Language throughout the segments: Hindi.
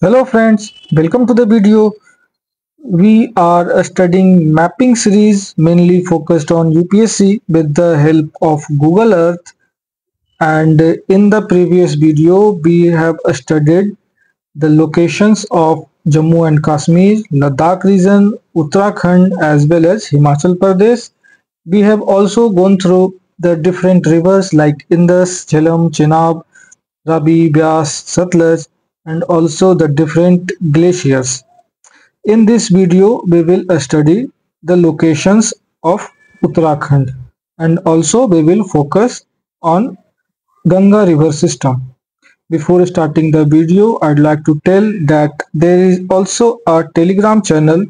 Hello friends, welcome to the video. We are studying mapping series mainly focused on UPSC with the help of Google Earth, and in the previous video we have studied the locations of Jammu and Kashmir, Ladakh region, Uttarakhand as well as Himachal Pradesh. We have also gone through the different rivers like Indus, Jhelum, Chenab, Ravi, Byas, Satluj, and also the different glaciers. In this video, we will study the locations of Uttarakhand, and also we will focus on Ganga river system. Before starting the video, I'd like to tell that there is also a Telegram channel.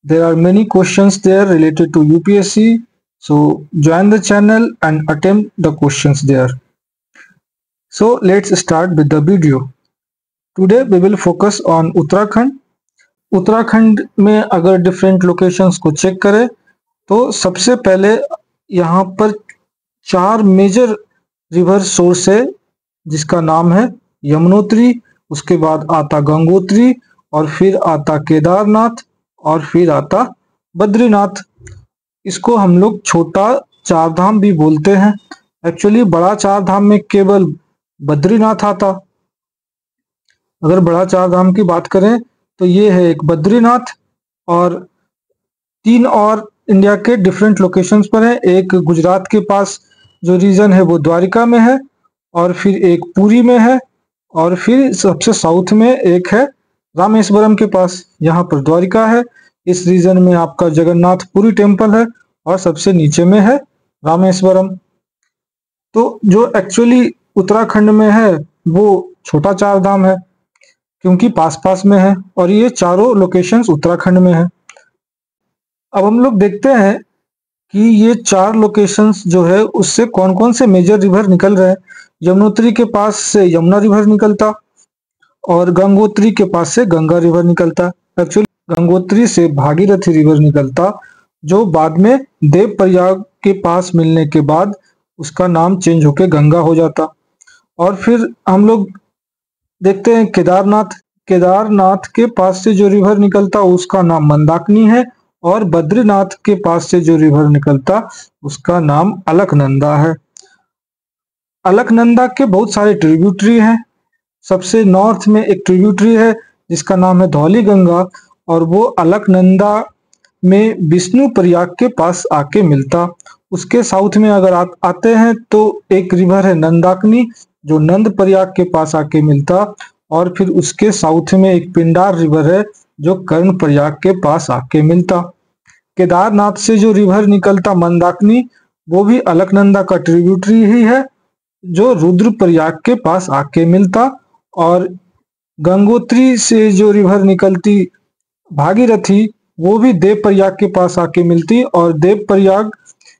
There are many questions there related to UPSC. So join the channel and attempt the questions there. So let's start with the video. Today we will focus on Uttarakhand. Uttarakhand में अगर डिफरेंट लोकेशंस को चेक करें तो सबसे पहले यहाँ पर 4 मेजर रिवर सोर्स है जिसका नाम है यमुनोत्री, उसके बाद आता गंगोत्री और फिर आता केदारनाथ और फिर आता बद्रीनाथ। इसको हम लोग छोटा चार धाम भी बोलते हैं। एक्चुअली बड़ा चार धाम में केवल बद्रीनाथ आता। अगर बड़ा चार धाम की बात करें तो ये है एक बद्रीनाथ और 3 और इंडिया के डिफरेंट लोकेशंस पर है। एक गुजरात के पास जो रीजन है वो द्वारिका में है, और फिर एक पुरी में है, और फिर सबसे साउथ में एक है रामेश्वरम के पास। यहाँ पर द्वारिका है, इस रीजन में आपका जगन्नाथपुरी टेम्पल है, और सबसे नीचे में है रामेश्वरम। तो जो एक्चुअली उत्तराखंड में है वो छोटा चार धाम है क्योंकि पास पास में है, और ये चारों लोकेशंस उत्तराखंड में है। अब हम लोग देखते हैं कि ये 4 लोकेशंस जो है उससे कौन कौन से मेजर रिवर निकल रहे हैं। यमुनोत्री के पास से यमुना रिवर निकलता और गंगोत्री के पास से गंगा रिवर निकलता। एक्चुअली गंगोत्री से भागीरथी रिवर निकलता, जो बाद में देवप्रयाग के पास मिलने के बाद उसका नाम चेंज होके गंगा हो जाता। और फिर हम लोग देखते हैं केदारनाथ के पास से जो रिवर निकलता उसका नाम मंदाकिनी है, और बद्रीनाथ के पास से जो रिवर निकलता उसका नाम अलकनंदा है। अलकनंदा के बहुत सारे ट्रिब्यूटरी हैं। सबसे नॉर्थ में एक ट्रिब्यूटरी है जिसका नाम है धौली गंगा, और वो अलकनंदा में विष्णु प्रयाग के पास आके मिलता। उसके साउथ में अगर आते हैं तो एक रिवर है नंदाकिनी जो नंद प्रयाग के पास आके मिलता, और फिर उसके साउथ में एक पिंडार रिवर है जो कर्ण प्रयाग के पास आके मिलता। केदारनाथ से जो रिवर निकलता मंदाकिनी, वो भी अलकनंदा का ट्रिब्यूटरी ही है जो रुद्र प्रयाग के पास आके मिलता। और गंगोत्री से जो रिवर निकलती भागीरथी, वो भी देव प्रयाग के पास आके मिलती, और देव प्रयाग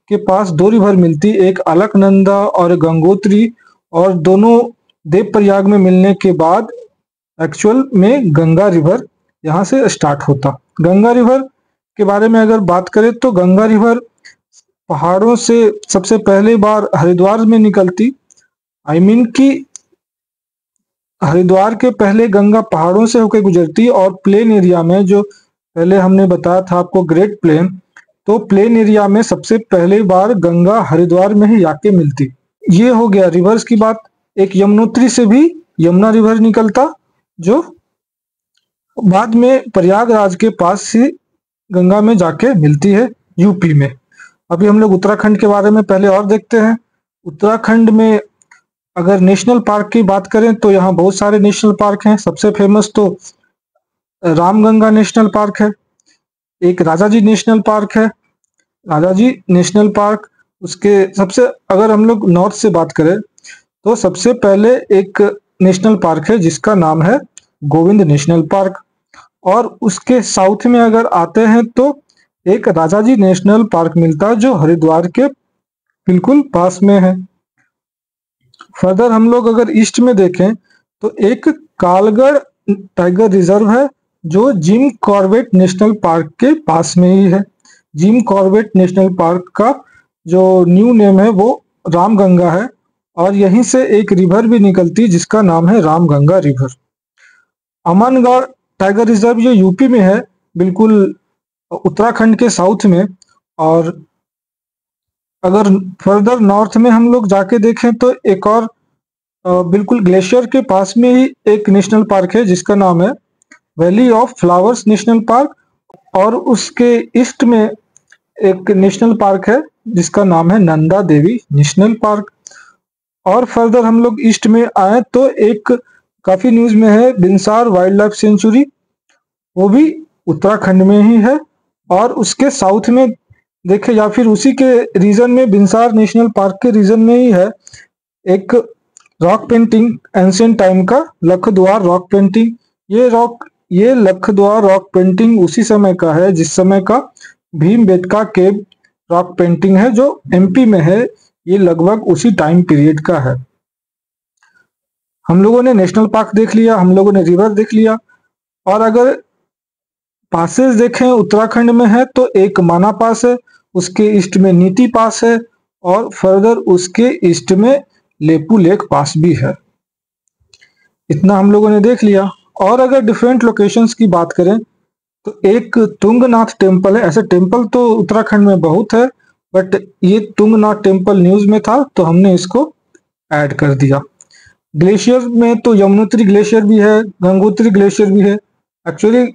के पास 2 रिवर मिलती, एक अलकनंदा और गंगोत्री, और दोनों देव प्रयाग में मिलने के बाद एक्चुअल में गंगा रिवर यहाँ से स्टार्ट होता। गंगा रिवर के बारे में अगर बात करें तो गंगा रिवर पहाड़ों से सबसे पहले बार हरिद्वार में निकलती। कि हरिद्वार के पहले गंगा पहाड़ों से होकर गुजरती, और प्लेन एरिया में, जो पहले हमने बताया था आपको ग्रेट प्लेन, तो प्लेन एरिया में सबसे पहले बार गंगा हरिद्वार में ही आके मिलती। ये हो गया रिवर्स की बात। एक यमुनोत्री से भी यमुना रिवर निकलता जो बाद में प्रयागराज के पास से गंगा में जाके मिलती है यूपी में। अभी हम लोग उत्तराखंड के बारे में पहले और देखते हैं। उत्तराखंड में अगर नेशनल पार्क की बात करें तो यहाँ बहुत सारे नेशनल पार्क हैं। सबसे फेमस तो रामगंगा नेशनल पार्क है, एक राजाजी नेशनल पार्क है, राजाजी नेशनल पार्क। उसके सबसे अगर हम लोग नॉर्थ से बात करें तो सबसे पहले एक नेशनल पार्क है जिसका नाम है गोविंद नेशनल पार्क, और उसके साउथ में अगर आते हैं तो एक राजाजी नेशनल पार्क मिलता जो हरिद्वार के बिल्कुल पास में है। फर्दर हम लोग अगर ईस्ट में देखें तो एक कालगढ़ टाइगर रिजर्व है जो जिम कॉर्बेट नेशनल पार्क के पास में ही है। जिम कॉर्बेट नेशनल पार्क का जो न्यू नेम है वो रामगंगा है, और यहीं से एक रिवर भी निकलती जिसका नाम है Ramganga river. Amangarh tiger reserve ये यूपी में है, बिल्कुल उत्तराखंड के साउथ में। और अगर फर्दर नॉर्थ में हम लोग जाके देखें तो एक और बिल्कुल ग्लेशियर के पास में ही एक नेशनल पार्क है जिसका नाम है valley of flowers national park. और उसके ईस्ट में एक नेशनल पार्क है जिसका नाम है नंदा देवी नेशनल पार्क। और फर्दर हम लोग ईस्ट में आए तो एक काफी न्यूज में है बिनसार वाइल्ड लाइफ सेंचुरी, वो भी उत्तराखंड में ही है। और उसके साउथ में देखे या फिर उसी के रीजन में बिनसार नेशनल पार्क के रीजन में ही है एक रॉक पेंटिंग एंशियंट टाइम का लखद्वार रॉक पेंटिंग। ये लखद्वार रॉक पेंटिंग उसी समय का है जिस समय का भीमबेटका केव रॉक पेंटिंग है जो एमपी में है। ये लगभग उसी टाइम पीरियड का है। हम लोगों ने नेशनल पार्क देख लिया, हम लोगों ने रिवर देख लिया। और अगर पासेस देखें उत्तराखंड में है तो एक माना पास है, उसके ईस्ट में नीति पास है और फर्दर उसके ईस्ट में लेपू लेक पास भी है। इतना हम लोगों ने देख लिया। और अगर डिफरेंट लोकेशंस की बात करें तो एक तुंगनाथ टेम्पल है। ऐसे टेम्पल तो उत्तराखंड में बहुत है बट ये तुंगनाथ टेम्पल न्यूज में था तो हमने इसको ऐड कर दिया। ग्लेशियर में तो यमुनोत्री ग्लेशियर भी है, गंगोत्री ग्लेशियर भी है। एक्चुअली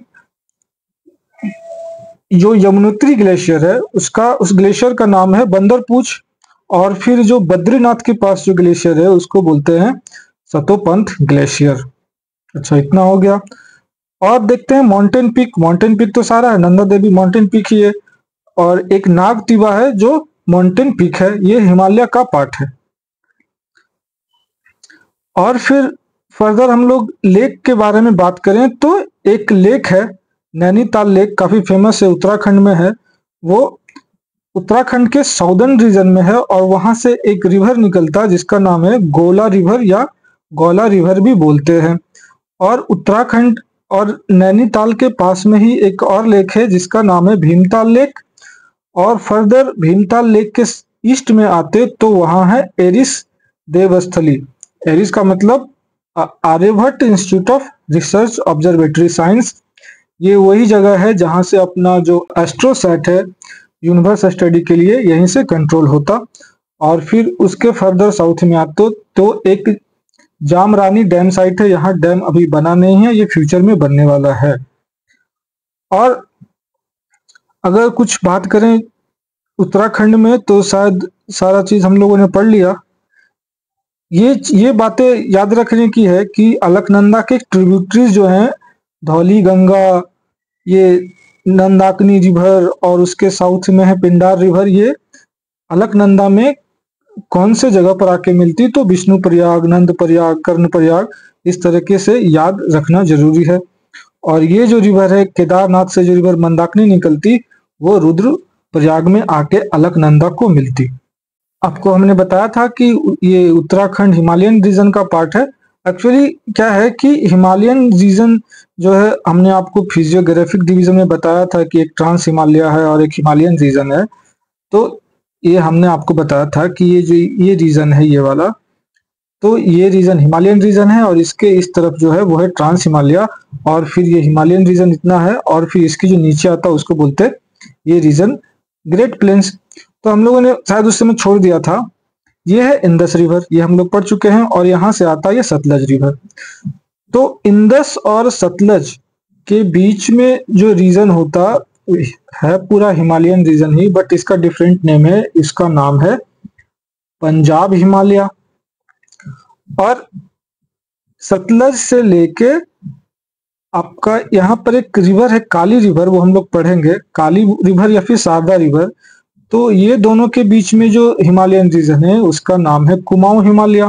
जो यमुनोत्री ग्लेशियर है उस ग्लेशियर का नाम है बंदरपूछ। और फिर जो बद्रीनाथ के पास जो ग्लेशियर है उसको बोलते हैं सतोपंथ ग्लेशियर। अच्छा, इतना हो गया। और देखते हैं माउंटेन पीक। माउंटेन पीक तो सारा है, नंदा देवी माउंटेन पीक ही है। और एक नागतिवा है जो माउंटेन पीक है, ये हिमालय का पार्ट है। और फिर फर्दर हम लोग लेक के बारे में बात करें तो एक लेक है नैनीताल लेक, काफी फेमस है, उत्तराखंड में है। वो उत्तराखंड के साउदर्न रीजन में है और वहां से एक रिवर निकलता है जिसका नाम है गोला रिवर या गोला रिवर भी बोलते हैं। और उत्तराखंड और नैनीताल के पास में ही एक और लेक है जिसका नाम है भीमताल लेक। और फर्दर भीमताल लेक के ईस्ट में आते तो वहां है एरिस देवस्थली। एरिस का मतलब Aryabhatta institute of research observatory science. ये वही जगह है जहां से अपना जो एस्ट्रोसैट है यूनिवर्स स्टडी के लिए यहीं से कंट्रोल होता। और फिर उसके फर्दर साउथ में आते तो एक जामरानी डैम साइट है। यहाँ डैम अभी बना नहीं है, ये फ्यूचर में बनने वाला है। और अगर कुछ बात करें उत्तराखंड में तो शायद सारा चीज हम लोगों ने पढ़ लिया। ये बातें याद रखने की है कि अलकनंदा के ट्रिब्यूटरीज जो हैं धौली गंगा, ये नंदाकिनी रिवर और उसके साउथ में है पिंडार रिवर, ये अलकनंदा में कौन से जगह पर आके मिलती तो विष्णु प्रयाग, नंद प्रयाग, कर्ण प्रयाग, इस तरीके से याद रखना जरूरी है। और ये जो रिवर है केदारनाथ से जो रिवर मंदाकिनी निकलती वो रुद्र प्रयाग में आके अलकनंदा को मिलती। आपको हमने बताया था कि ये उत्तराखंड हिमालयन रीजन का पार्ट है। एक्चुअली क्या है कि हिमालयन रीजन जो है हमने आपको फिजियोग्राफिक डिवीजन में बताया था कि एक ट्रांस हिमालय है और एक हिमालयन रीजन है। तो ये हमने आपको बताया था कि ये रीजन है ये वाला, तो ये रीजन हिमालयन रीजन है और इसके इस तरफ जो है वो है ट्रांस हिमालय। और फिर ये हिमालयन रीजन इतना है और फिर इसकी जो नीचे आता है उसको बोलते हैं ये रीजन ग्रेट प्लेन्स। तो हम लोगों ने शायद उस समय छोड़ दिया था। ये है इंदस रिवर, ये हम लोग पढ़ चुके हैं। और यहाँ से आता है ये सतलज रिवर। तो इंदस और सतलज के बीच में जो रीजन होता है पूरा हिमालयन रीजन ही, बट इसका डिफरेंट नेम है, इसका नाम है पंजाब हिमालय। और सतलज से लेके आपका यहाँ पर एक रिवर है काली रिवर, वो हम लोग पढ़ेंगे, काली रिवर या फिर शारदा रिवर। तो ये दोनों के बीच में जो हिमालयन रीजन है उसका नाम है कुमाऊं हिमालय।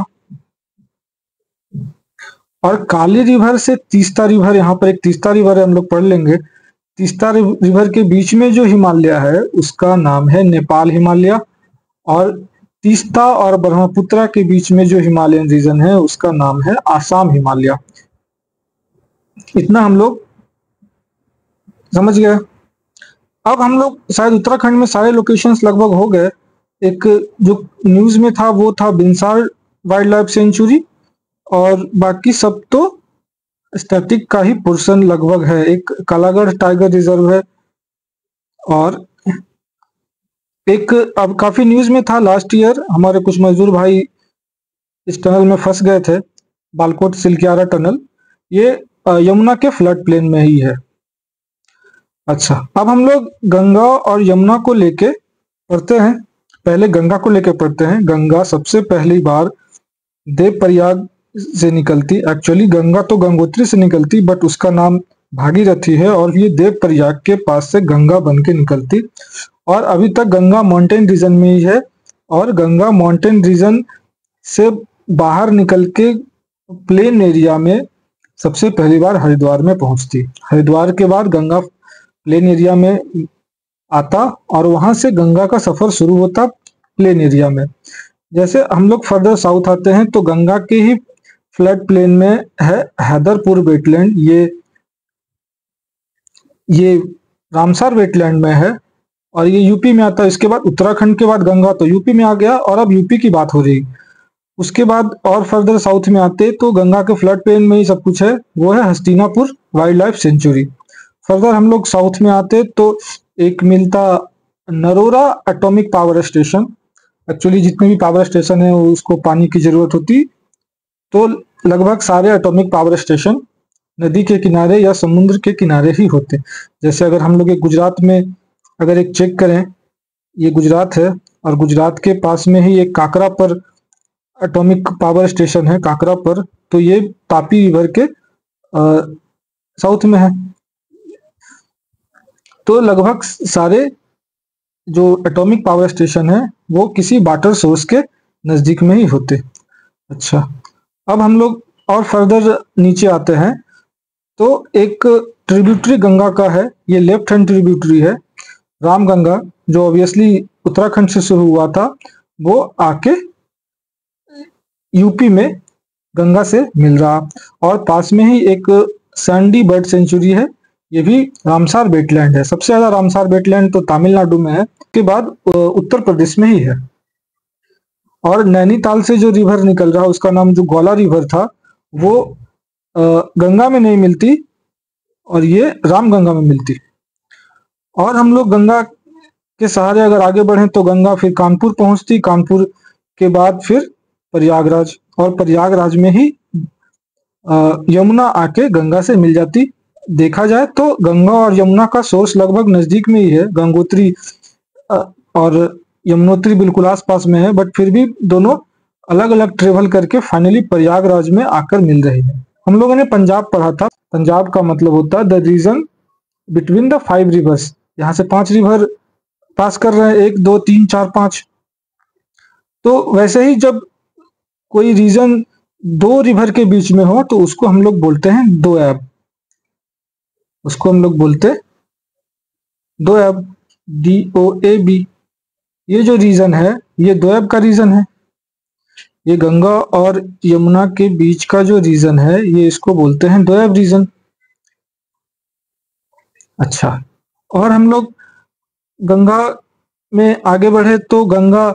और काली रिवर से तीस्ता रिवर, यहाँ पर एक तीस्ता रिवर है, हम लोग पढ़ लेंगे। तीस्ता रिवर के बीच में जो हिमालय है उसका नाम है नेपाल हिमालय। और तीस्ता और ब्रह्मपुत्रा के बीच में जो हिमालयन रीजन है उसका नाम है आसाम हिमालय। इतना हम लोग समझ गए। अब हम लोग शायद उत्तराखंड में सारे लोकेशंस लगभग हो गए। एक जो न्यूज में था वो था बिनसार वाइल्ड लाइफ सेंचुरी और बाकी सब तो स्टैटिक का ही पोर्शन लगभग है। एक कालागढ़ टाइगर रिजर्व है, और एक अब काफी न्यूज में था लास्ट ईयर, हमारे कुछ मजदूर भाई इस टनल में फंस गए थे, बालकोट सिलकियारा टनल। ये यमुना के फ्लड प्लेन में ही है। अच्छा, अब हम लोग गंगा और यमुना को लेके पढ़ते हैं। पहले गंगा को लेके पढ़ते हैं। गंगा सबसे पहली बार देवप्रयाग से निकलती। एक्चुअली गंगा तो गंगोत्री से निकलती, बट उसका नाम भागीरथी है, और ये देवप्रयाग के पास से गंगा बन के निकलती। और अभी तक गंगा माउंटेन रीजन में ही है, और गंगा माउंटेन रीजन से बाहर निकल के प्लेन एरिया में सबसे पहली बार हरिद्वार में पहुंचती। हरिद्वार के बाद गंगा प्लेन एरिया में आता, और वहां से गंगा का सफर शुरू होता प्लेन एरिया में। जैसे हम लोग फर्दर साउथ आते हैं तो गंगा के ही फ्लड प्लेन में है हैदरपुर वेटलैंड। ये रामसार वेटलैंड में है, और ये यूपी में आता है। इसके बाद उत्तराखंड के बाद गंगा तो यूपी में आ गया, और अब यूपी की बात हो रही। उसके बाद और फर्दर साउथ में आते तो गंगा के फ्लड प्लेन में ही सब कुछ है, वो है Hastinapur wild life sanctuary. Further हम लोग साउथ में आते तो एक मिलता Narora atomic power station. Actually जितने भी पावर स्टेशन है उसको पानी की जरूरत होती, तो लगभग सारे एटॉमिक पावर स्टेशन नदी के किनारे या समुद्र के किनारे ही होते। जैसे अगर हम लोग एक गुजरात में अगर एक चेक करें, ये गुजरात है, और गुजरात के पास में ही एक काकरा पर एटॉमिक पावर स्टेशन है, काकरा पर। तो ये तापी रिवर के साउथ में है। तो लगभग सारे जो एटॉमिक पावर स्टेशन है वो किसी वाटर सोर्स के नजदीक में ही होते। अच्छा, अब हम लोग और फर्दर नीचे आते हैं तो एक ट्रिब्यूटरी गंगा का है, ये लेफ्ट हैंड ट्रिब्यूटरी है, रामगंगा, जो ऑब्वियसली उत्तराखंड से शुरू हुआ था, वो आके यूपी में गंगा से मिल रहा। और पास में ही एक सैंडी बर्ड सेंचुरी है, ये भी रामसार वेटलैंड है। सबसे ज्यादा रामसार वेटलैंड तो तमिलनाडु में है, उसके बाद उत्तर प्रदेश में ही है। और नैनीताल से जो रिवर निकल रहा उसका नाम जो ग्वाला रिवर था, वो गंगा में नहीं मिलती, और ये रामगंगा में मिलती। और हम लोग गंगा के सहारे अगर आगे बढ़े तो गंगा फिर कानपुर पहुंचती, कानपुर के बाद फिर प्रयागराज, और प्रयागराज में ही यमुना आके गंगा से मिल जाती। देखा जाए तो गंगा और यमुना का सोर्स लगभग नजदीक में ही है। गंगोत्री और यमुनोत्री बिल्कुल आसपास में है, बट फिर भी दोनों अलग अलग ट्रेवल करके फाइनली प्रयागराज में आकर मिल रही है। हम लोगों ने पंजाब पढ़ा था। पंजाब का मतलब होता है the region between the 5 reverse. यहाँ से 5 रिवर पास कर रहे हैं, 1 2 3 4 5। तो वैसे ही जब कोई रीजन 2 रिवर के बीच में हो तो उसको हम लोग बोलते हैं दोएब। उसको हम लोग बोलते दोएब, DOAB। ये जो रीजन है ये दोएब का रीजन है। ये गंगा और यमुना के बीच का जो रीजन है ये इसको बोलते हैं दोएब रीजन। अच्छा, और हम लोग गंगा में आगे बढ़े तो गंगा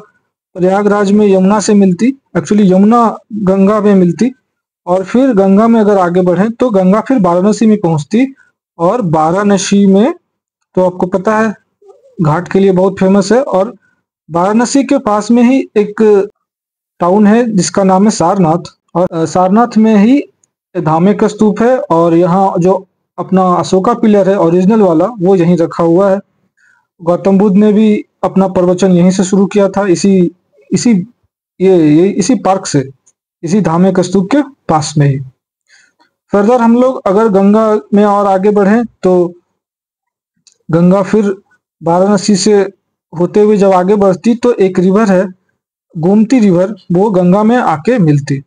प्रयागराज में यमुना से मिलती। एक्चुअली यमुना गंगा में मिलती, और फिर गंगा में अगर आगे बढ़े तो गंगा फिर वाराणसी में पहुंचती। और वाराणसी में तो आपको पता है घाट के लिए बहुत फेमस है, और वाराणसी के पास में ही एक टाउन है जिसका नाम है सारनाथ। और सारनाथ में ही धामे का स्तूप है, और यहाँ जो अपना अशोका पिलर है ओरिजिनल वाला वो यहीं रखा हुआ है। गौतम बुद्ध ने भी अपना प्रवचन यहीं से शुरू किया था, इसी पार्क से, इसी धामे का स्तूप के पास में ही। फर्दर हम लोग अगर गंगा में और आगे बढ़े तो गंगा फिर वाराणसी से होते हुए जब आगे बढ़ती तो एक रिवर है गोमती रिवर, वो गंगा में आके मिलती।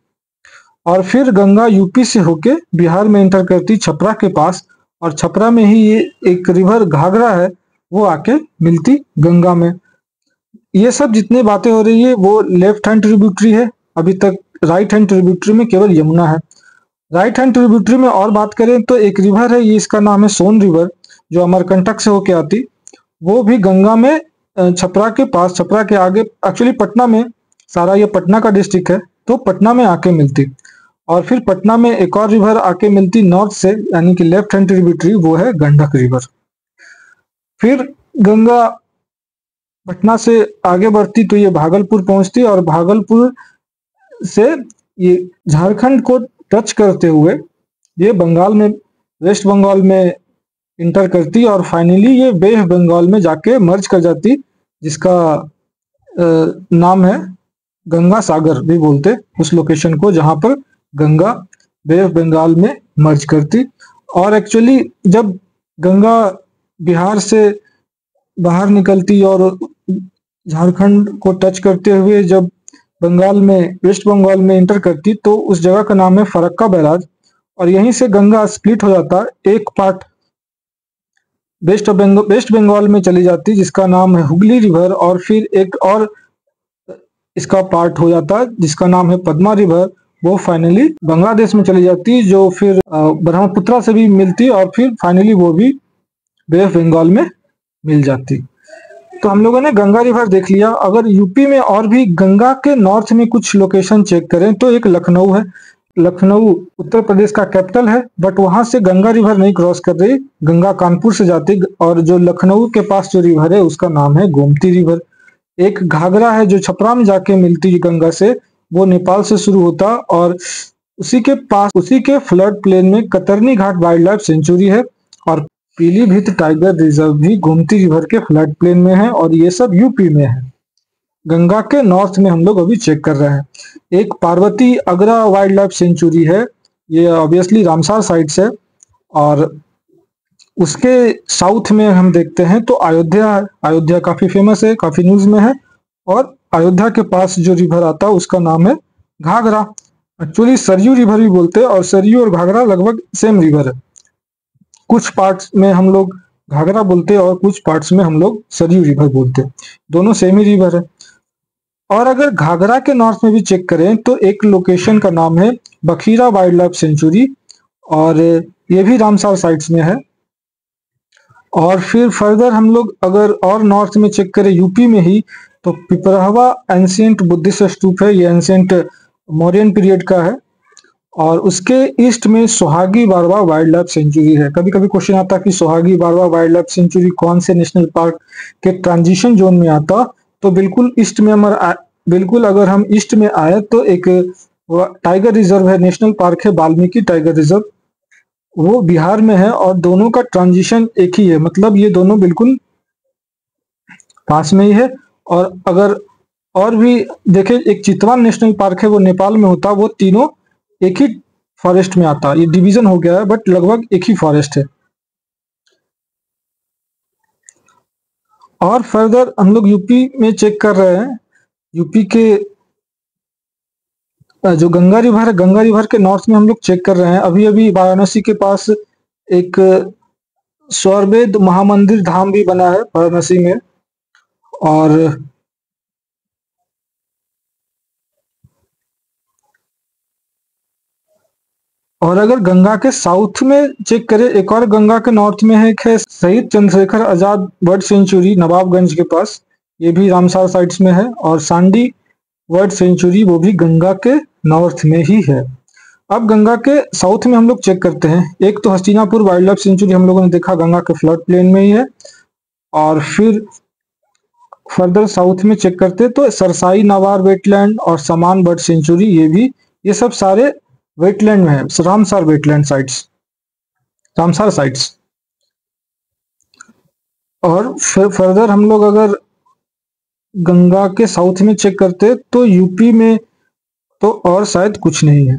और फिर गंगा यूपी से होके बिहार में एंटर करती छपरा के पास, और छपरा में ही ये एक रिवर घाघरा है वो आके मिलती गंगा में। ये सब जितने बातें हो रही है वो लेफ्ट हैंड ट्रिब्यूटरी है। अभी तक राइट हैंड ट्रिब्यूटरी में केवल यमुना है। राइट हैंड ट्रिब्यूटरी में और बात करें तो एक रिवर है, ये इसका नाम है सोन रिवर, जो अमरकंटक से होके आती। वो भी गंगा में छपरा के पास, छपरा के आगे, एक्चुअली पटना में, सारा ये पटना का डिस्ट्रिक्ट है तो पटना में आके मिलती। और फिर पटना में एक और रिवर आके मिलती नॉर्थ से, यानी कि लेफ्ट हैंड ट्रिब्यूटरी, वो है गंडक रिवर। फिर गंगा पटना से आगे बढ़ती तो ये भागलपुर पहुंचती, और भागलपुर से ये झारखंड को टच करते हुए ये बंगाल में, वेस्ट बंगाल में इंटर करती, और फाइनली ये बे ऑफ बंगाल में जाके मर्ज कर जाती, जिसका नाम है गंगा सागर भी बोलते उस लोकेशन को, जहां पर गंगा बे ऑफ बंगाल में मर्ज करती। और एक्चुअली जब गंगा बिहार से बाहर निकलती और झारखंड को टच करते हुए जब बंगाल में, वेस्ट बंगाल में इंटर करती, तो उस जगह का नाम है फरक्का बैराज, और यहीं से गंगा स्प्लिट हो जाता है। एक पार्ट वेस्ट बंगाल में चली जाती जिसका नाम है हुगली रिवर, और फिर एक और इसका पार्ट हो जाता है जिसका नाम है पद्मा रिवर, वो फाइनली बांग्लादेश में चली जाती, जो फिर ब्रह्मपुत्रा से भी मिलती, और फिर फाइनली वो भी बे ऑफ बंगाल में मिल जाती। तो हम लोगों ने गंगा रिवर देख लिया। अगर यूपी में और भी गंगा के नॉर्थ में कुछ लोकेशन चेक करें तो एक लखनऊ है। लखनऊ उत्तर प्रदेश का कैपिटल है, बट वहां से गंगा रिवर नहीं क्रॉस कर रही, गंगा कानपुर से जाती, और जो लखनऊ के पास जो रिवर है उसका नाम है गोमती रिवर। एक घाघरा है जो छपरा में जाके मिलती है गंगा से, वो नेपाल से शुरू होता, और उसी के पास, उसी के फ्लड प्लेन में कतरनी घाट वाइल्ड लाइफ सेंचुरी है, और पीलीभीत टाइगर रिजर्व भी गोमती रिवर के फ्लड प्लेन में है, और ये सब यूपी में है। गंगा के नॉर्थ में हम लोग अभी चेक कर रहे हैं। एक पार्वती अगरा वाइल्ड लाइफ सेंचुरी है, ये ऑब्वियसली रामसार साइट से, और उसके साउथ में हम देखते हैं तो अयोध्या है। अयोध्या काफी फेमस है, काफी न्यूज में है, और अयोध्या के पास जो रिवर आता है उसका नाम है घाघरा। एक्चुअली सरयू रिवर भी बोलते हैं, और सरयू और घाघरा लगभग सेम रिवर है। कुछ पार्ट्स में हम लोग घाघरा बोलते हैं और कुछ पार्ट्स में हम लोग सरयू रिवर बोलते हैं, दोनों सेम ही रिवर है। और अगर घाघरा के नॉर्थ में भी चेक करें तो एक लोकेशन का नाम है बखीरा वाइल्ड लाइफ सेंचुरी, और ये भी रामसार साइट्स में है। और फिर फर्दर हम लोग अगर और नॉर्थ में चेक करें यूपी में ही, तो पिपरहवा एंशिएंट बुद्धिस्ट स्तूप है, ये एंशिएंट मौर्यन पीरियड का है, और उसके ईस्ट में सोहागी बारवा वाइल्ड लाइफ सेंचुरी है। कभी कभी क्वेश्चन आता है कि सोहागी बारवा वाइल्ड लाइफ सेंचुरी कौन से नेशनल पार्क के ट्रांजिशन जोन में आता, तो बिल्कुल ईस्ट में बिल्कुल अगर हम ईस्ट में आए तो एक टाइगर रिजर्व है, नेशनल पार्क है वाल्मीकि टाइगर रिजर्व, वो बिहार में है, और दोनों का ट्रांजिशन एक ही है, मतलब ये दोनों बिल्कुल पास में ही है। और अगर और भी देखें, एक चितवन नेशनल पार्क है, वो नेपाल में होता, वो तीनों एक ही फॉरेस्ट में आता। ये डिवीजन हो गया है बट लगभग एक ही फॉरेस्ट है। और फर्दर हम लोग यूपी में चेक कर रहे हैं, यूपी के जो गंगा रिवर है, गंगा रिवर के नॉर्थ में हम लोग चेक कर रहे हैं। अभी अभी वाराणसी के पास एक स्वर्वेद महामंदिर धाम भी बना है वाराणसी में। और अगर गंगा के साउथ में चेक करें, एक और गंगा के नॉर्थ में है, एक है शहीद चंद्रशेखर आजाद बर्ड सेंचुरी नवाबगंज के पास, ये भी रामसार साइट्स में है, और सांडी बर्ड सेंचुरी वो भी गंगा के नॉर्थ में ही है। अब गंगा के साउथ में हम लोग चेक करते हैं, एक तो हस्तिनापुर वाइल्ड लाइफ सेंचुरी हम लोगों ने देखा गंगा के फ्लड प्लेन में ही है, और फिर फर्दर साउथ में चेक करते तो सरसाई नावार वेटलैंड और समान बर्ड सेंचुरी, ये भी, ये सब सारे वेटलैंड में है, Ramsar wetland sites, Ramsar sites. और फर्दर हम लोग अगर गंगा के साउथ में चेक करते तो यूपी में तो और शायद कुछ नहीं है।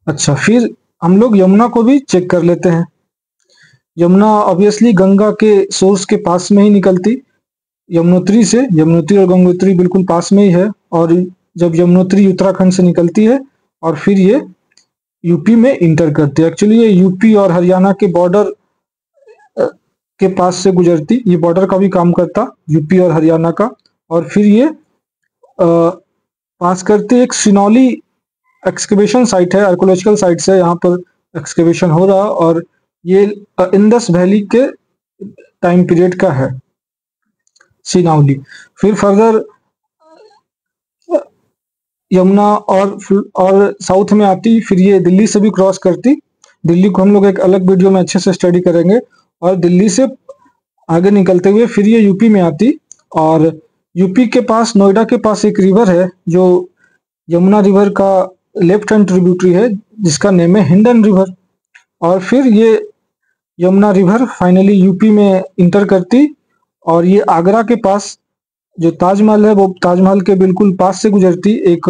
अच्छा, फिर हम लोग यमुना को भी चेक कर लेते हैं। यमुना ऑब्वियसली गंगा के सोर्स के पास में ही निकलती, यमुनोत्री से, यमुनोत्री और गंगोत्री बिल्कुल पास में ही है, और जब यमुनोत्री उत्तराखंड से निकलती है और फिर ये यूपी में इंटर करती है। एक्चुअली ये यूपी और हरियाणा के बॉर्डर के पास से गुजरती, ये बॉर्डर का भी काम करता यूपी और हरियाणा का, और फिर ये पास करते एक सिनौली एक्सकेवेशन साइट है, आर्कोलॉजिकल साइट है, यहाँ पर एक्सकेवेशन हो रहा, और ये इंडस वैली के टाइम पीरियड का है सिनौली। फिर फर्दर यमुना और साउथ में आती, फिर ये दिल्ली से भी क्रॉस करती। दिल्ली को हम लोग एक अलग वीडियो में अच्छे से स्टडी करेंगे। और दिल्ली से आगे निकलते हुए फिर ये यूपी में आती, और यूपी के पास नोएडा के पास एक रिवर है जो यमुना रिवर का लेफ्ट हैंड ट्रिब्यूटरी है, जिसका नेम है हिंडन रिवर। और फिर ये यमुना रिवर फाइनली यूपी में इंटर करती, और ये आगरा के पास जो ताजमहल है वो ताजमहल के बिल्कुल पास से गुजरती। एक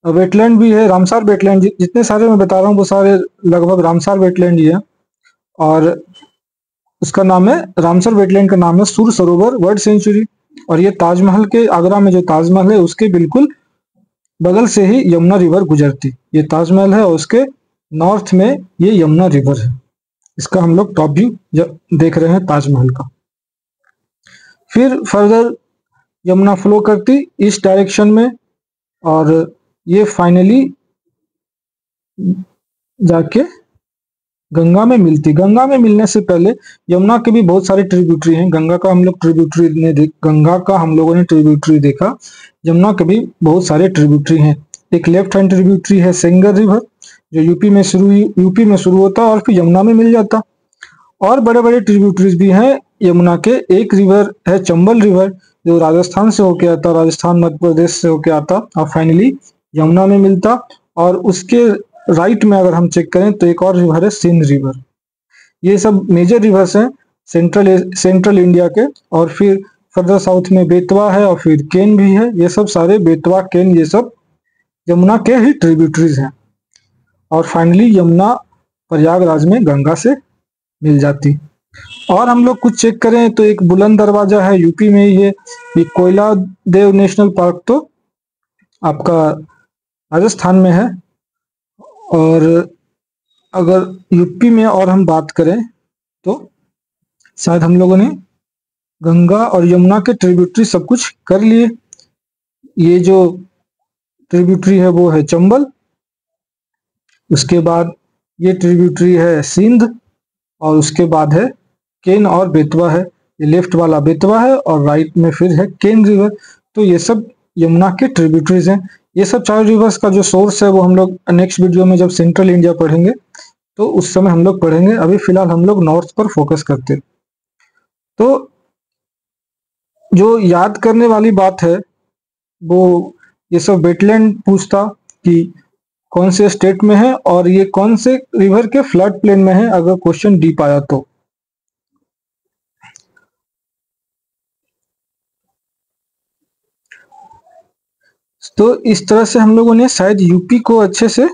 वेटलैंड भी है, रामसार वेटलैंड। जितने सारे मैं बता रहा हूँ वो सारे लगभग रामसार वेटलैंड ही है, और उसका नाम है, रामसर वेटलैंड का नाम है सुर सरोवर वर्ल्ड सेंचुरी। और ये ताजमहल के, आगरा में जो ताजमहल है उसके बिल्कुल बगल से ही यमुना रिवर गुजरती। ये ताजमहल है और उसके नॉर्थ में ये यमुना रिवर है। इसका हम लोग टॉप व्यू देख रहे हैं ताजमहल का। फिर फर्दर यमुना फ्लो करती इस डायरेक्शन में, और ये फाइनली जाके गंगा में मिलती। गंगा में मिलने से पहले यमुना के भी बहुत सारे ट्रिब्यूटरी हैं। गंगा का हम लोगों ने ट्रिब्यूटरी देखा। यमुना के भी बहुत सारे ट्रिब्यूटरी हैं। एक लेफ्ट हैंड ट्रिब्यूटरी है सेंगर रिवर, जो यूपी में शुरू होता और फिर यमुना में मिल जाता। और बड़े बड़े ट्रिब्यूटरीज भी हैं यमुना के। एक रिवर है चंबल रिवर, जो राजस्थान से होके आता, राजस्थान मध्य प्रदेश से होके आता और फाइनली यमुना में मिलता। और उसके राइट में अगर हम चेक करें तो एक और रिवर है सिंध रिवर। ये सब मेजर रिवर्स हैं सेंट्रल इंडिया के। और फिर फर्दर साउथ में बेतवा है और फिर केन भी है। ये सब सारे बेतवा, केन, ये सब यमुना के ही ट्रिब्यूटरीज हैं। और फाइनली यमुना प्रयागराज में गंगा से मिल जाती। और हम लोग कुछ चेक करें तो एक बुलंद दरवाजा है, यूपी में ही है। ये कोयला देव नेशनल पार्क तो आपका राजस्थान में है। और अगर यूपी में और हम बात करें तो शायद हम लोगों ने गंगा और यमुना के ट्रिब्यूटरी सब कुछ कर लिए। ये जो ट्रिब्यूटरी है वो है चंबल, उसके बाद ये ट्रिब्यूटरी है सिंध, और उसके बाद है केन और बेतवा है। ये लेफ्ट वाला बेतवा है और राइट में फिर है केन रिवर। तो ये सब यमुना के ट्रिब्यूटरीज हैं। ये सब चारों रिवर्स का जो सोर्स है वो हम लोग नेक्स्ट वीडियो में जब सेंट्रल इंडिया पढ़ेंगे तो उस समय हम लोग पढ़ेंगे। अभी फिलहाल हम लोग नॉर्थ पर फोकस करते। तो जो याद करने वाली बात है वो ये सब वेटलैंड पूछता कि कौन से स्टेट में है और ये कौन से रिवर के फ्लड प्लेन में है, अगर क्वेश्चन डीप आया तो इस तरह से हम लोगों ने शायद यूपी को अच्छे से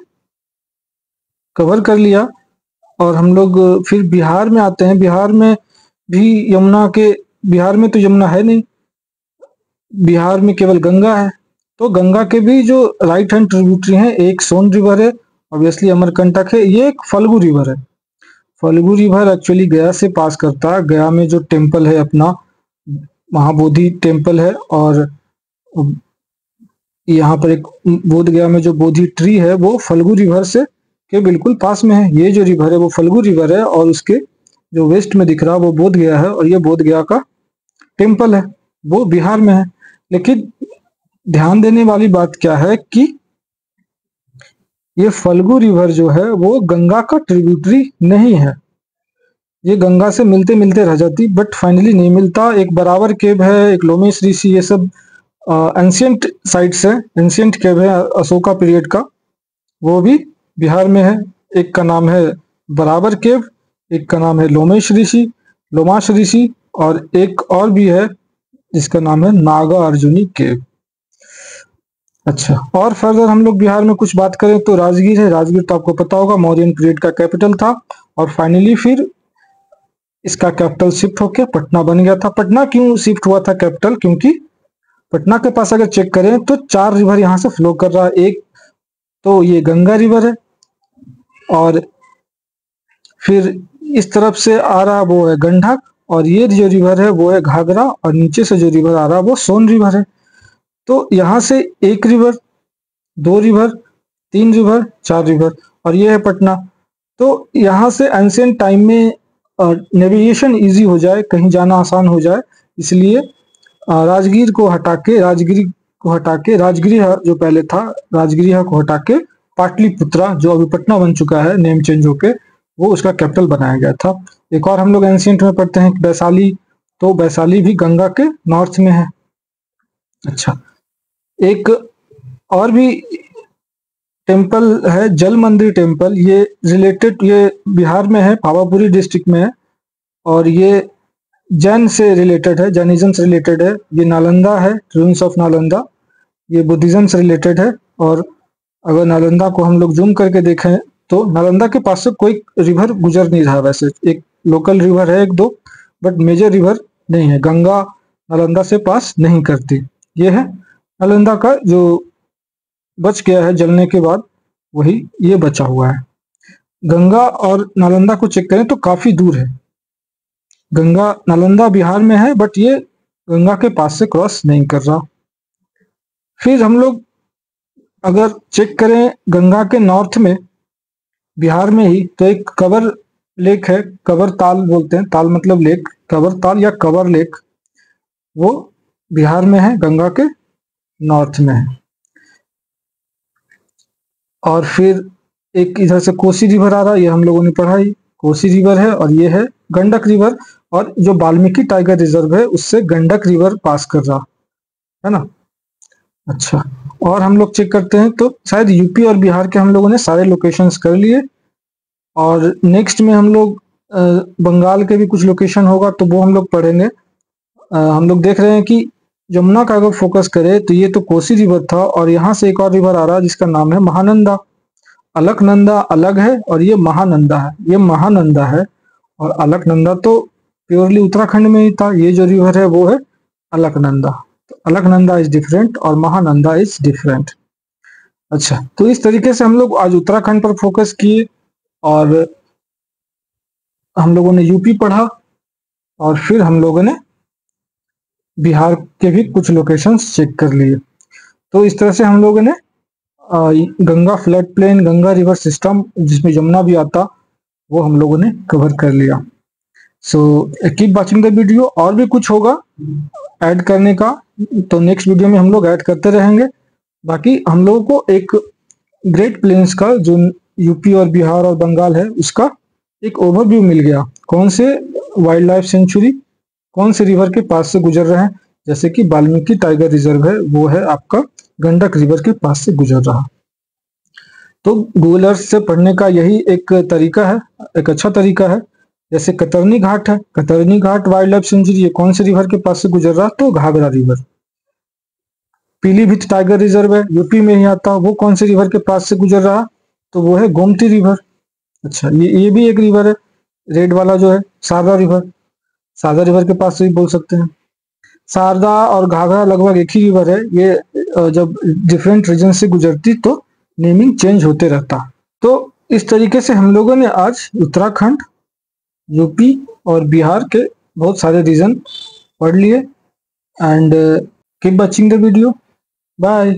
कवर कर लिया। और हम लोग फिर बिहार में आते हैं। बिहार में भी बिहार में तो यमुना है नहीं, बिहार में केवल गंगा है। तो गंगा के भी जो राइट हैंड ट्रिब्यूटरी हैं, एक सोन रिवर है, ऑब्वियसली अमरकंटक है, ये एक फल्गु रिवर है। फल्गु रिवर एक्चुअली गया से पास करता है। गया में जो टेम्पल है अपना महाबोधि टेम्पल है, और यहाँ पर एक बोध गया में जो बोधि ट्री है वो फल्गु रिवर से के बिल्कुल पास में है। ये जो रिवर है वो फल्गु रिवर है, और उसके जो वेस्ट में दिख रहा है वो बोध गया है, और ये बोध गया का टेम्पल है, वो बिहार में है। लेकिन ध्यान देने वाली बात क्या है कि ये फल्गु रिवर जो है वो गंगा का ट्रिब्यूटरी नहीं है। ये गंगा से मिलते मिलते रह जाती, बट फाइनली नहीं मिलता। एक बराबर केव है, एक लोमेश ऋषि, ये सब एंशियंट साइट्स है, एंशियंट केव है अशोका पीरियड का, वो भी बिहार में है। एक का नाम है बराबर केव, एक का नाम है लोमाश ऋषि, और एक और भी है जिसका नाम है नागा अर्जुनी केव। अच्छा, और फर्दर हम लोग बिहार में कुछ बात करें तो राजगीर है। राजगीर तो आपको पता होगा मौर्यन पीरियड का कैपिटल था, और फाइनली फिर इसका कैपिटल शिफ्ट होकर पटना बन गया था। पटना क्यों शिफ्ट हुआ था कैपिटल? क्योंकि पटना के पास अगर चेक करें तो 4 रिवर यहाँ से फ्लो कर रहा है। एक तो ये गंगा रिवर है, और फिर इस तरफ से आ रहा वो है गंडक, और ये जो रिवर है वो है घाघरा, और नीचे से जो रिवर आ रहा है वो सोन रिवर है। तो यहाँ से 1 रिवर, 2 रिवर, 3 रिवर, 4 रिवर, और ये है पटना। तो यहाँ से एंशिएंट टाइम में नेविगेशन इजी हो जाए, कहीं जाना आसान हो जाए, इसलिए राजगीर को हटा के राजगिरी को हटा के, राजगृह जो पहले था, राजगृह को हटा के पाटलिपुत्रा, जो अभी पटना बन चुका है नेम चेंज होके, वो उसका कैपिटल बनाया गया था। एक और हम लोग एंशियंट में पढ़ते हैं वैशाली, तो वैशाली भी गंगा के नॉर्थ में है। अच्छा, एक और भी टेम्पल है जल मंदिर टेम्पल, ये बिहार में है, पावापुरी डिस्ट्रिक्ट में है, और ये जैन से रिलेटेड है, जैनिज्म से रिलेटेड है। ये नालंदा है, रूइंस ऑफ नालंदा, ये बुद्धिज्म से रिलेटेड है। और अगर नालंदा को हम लोग जूम करके देखें तो नालंदा के पास से कोई रिवर गुजर नहीं रहा, वैसे एक लोकल रिवर है एक दो, बट मेजर रिवर नहीं है। गंगा नालंदा से पास नहीं करती। ये है नालंदा का जो बच गया है जलने के बाद, वही ये बचा हुआ है। गंगा और नालंदा को चेक करें तो काफी दूर है। गंगा नालंदा बिहार में है, बट ये गंगा के पास से क्रॉस नहीं कर रहा। फिर हम लोग अगर चेक करें गंगा के नॉर्थ में, बिहार में ही, तो एक कवर लेक है, कवर ताल बोलते हैं, ताल मतलब लेक, कवर ताल या कवर लेक, वो बिहार में है, गंगा के नॉर्थ में है। और फिर एक इधर से कोसी रिवर आ रहा है, ये हम लोगों ने पढ़ा ही, कोसी रिवर है, और ये है गंडक रिवर, और जो वाल्मीकि टाइगर रिजर्व है उससे गंडक रिवर पास कर रहा है ना। अच्छा, और हम लोग चेक करते हैं तो शायद यूपी और बिहार के हम लोगों ने सारे लोकेशंस कर लिए, और नेक्स्ट में हम लोग बंगाल के भी कुछ लोकेशन होगा तो वो हम लोग पढ़ेंगे। हम लोग देख रहे हैं कि यमुना का अगर फोकस करें तो ये तो कोसी रिवर था, और यहाँ से एक और रिवर आ रहा है जिसका नाम है महानंदा। अलकनंदा अलग है और ये महानंदा है, ये महानंदा है, और अलकनंदा तो प्योरली उत्तराखंड में ही था। ये जो रिवर है वो है अलकनंदा। तो अलकनंदा इज डिफरेंट और महानंदा इज डिफरेंट। अच्छा, तो इस तरीके से हम लोग आज उत्तराखंड पर फोकस किए, और हम लोगों ने यूपी पढ़ा, और फिर हम लोगों ने बिहार के भी कुछ लोकेशंस चेक कर लिए। तो इस तरह से हम लोगों ने Ganga flood plain, Ganga river system जिसमें यमुना भी आता, वो हम लोगों ने कवर कर लिया। So keep watching the video, और भी कुछ होगा ऐड करने का तो नेक्स्ट वीडियो में हम लोग ऐड करते रहेंगे। बाकी हम लोगों को एक ग्रेट प्लेन्स का जो यूपी और बिहार और बंगाल है उसका एक ओवरव्यू मिल गया, कौन से वाइल्ड लाइफ सेंचुरी कौन से रिवर के पास से गुजर रहे हैं। जैसे कि वाल्मीकि टाइगर रिजर्व है, वो है आपका गंडक रिवर के पास से गुजर रहा। तो गूगल अर्थ से पढ़ने का यही एक तरीका है, एक अच्छा तरीका है। जैसे कतरनी घाट है, कतरनी घाट वाइल्ड लाइफ सेंचुरी, ये कौन से रिवर के पास से गुजर रहा, तो Ghaghara river. Pilibhit tiger reserve है, यूपी में ही आता, वो कौन से रिवर के पास से गुजर रहा, तो वो है गोमती रिवर। अच्छा, ये भी एक रिवर है, रेड वाला जो है शारदा रिवर, शारदा रिवर के पास से भी बोल सकते हैं। शारदा और घाघरा लगभग एक ही रिवर है, ये जब डिफरेंट रीजन से गुजरती तो नेमिंग चेंज होते रहता। तो इस तरीके से हम लोगों ने आज उत्तराखंड, यूपी और बिहार के बहुत सारे रीजन पढ़ लिए। And keep watching the video, bye.